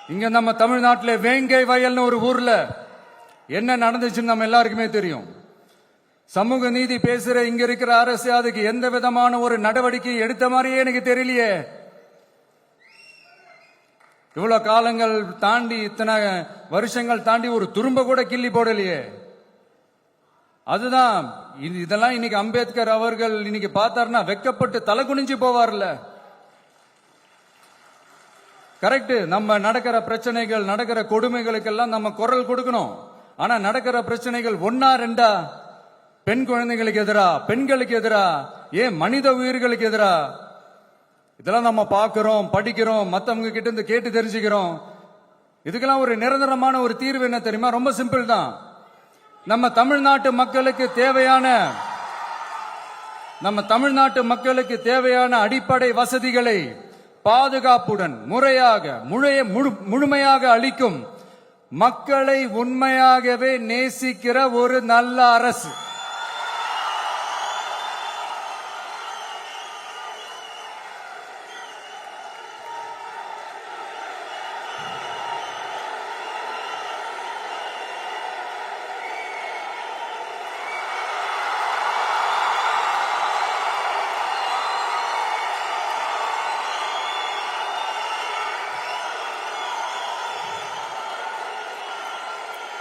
இங்க நம்ம தமிழ்நாட்டில் வேங்கை வயல்னு ஒரு ஊர்ல என்ன நடந்துச்சுன்னு நம்ம எல்லாருக்குமே தெரியும். சமூக நீதி பேசுற இங்க இருக்கிற அரசு அதுக்கு எந்த விதமான ஒரு நடவடிக்கை எடுத்த மாதிரியே எனக்கு தெரியலையே. இவ்வளவு காலங்கள் தாண்டி, இத்தனை வருஷங்கள் தாண்டி ஒரு துரும்ப கூட கிள்ளி போடலையே. அதுதான் இதெல்லாம் இன்னைக்கு அம்பேத்கர் அவர்கள் இன்னைக்கு பார்த்தாருன்னா வெக்கப்பட்டு தலை குனிஞ்சு போவார்ல. கரெக்ட். நம்ம நடக்கிற பிரச்சனைகள், நடக்கிற கொடுமைகளுக்கெல்லாம் நம்ம குரல் கொடுக்கணும். ஆனா நடக்கிற பிரச்சனைகள் ஒன்னா ரெண்டா? பெண் குழந்தைகளுக்கு எதிரா, பெண்களுக்கு எதிரா, ஏன் மனித உயிர்களுக்கு எதிரா? இதெல்லாம் நம்ம பார்க்கிறோம், படிக்கிறோம், மத்தவங்க கிட்ட இருந்து கேட்டு தெரிஞ்சுக்கிறோம். இதுக்கெல்லாம் ஒரு நிரந்தரமான ஒரு தீர்வு என்ன தெரியுமா? ரொம்ப சிம்பிள் தான். நம்ம தமிழ்நாட்டு மக்களுக்கு தேவையான அடிப்படை வசதிகளை பாதுகாப்புடன் முழுமையாக அளிக்கும் மக்களை உண்மையாகவே நேசிக்கிற ஒரு நல்ல அரசு.